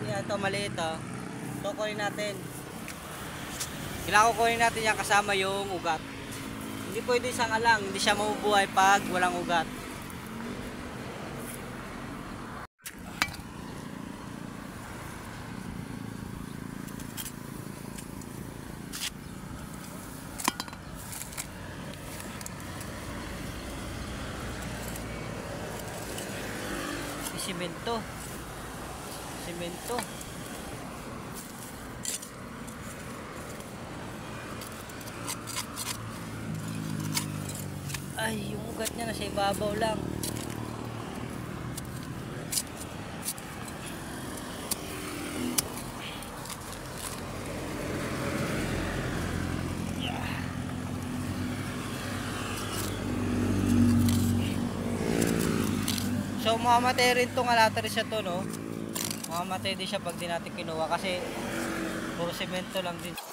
Yan, ito maliit oh. Ito kunin natin. Kailangan kunin natin yan kasama yung ugat. Hindi pwede isang alang, hindi siya mabubuhay pag walang ugat. Simento. Simento. Ay, yung ugat niya nasa ibabaw lang. So mamamatay rin tong alatris siya to, no? Mamamatay din siya pag di natin kinuha kasi puro semento lang din.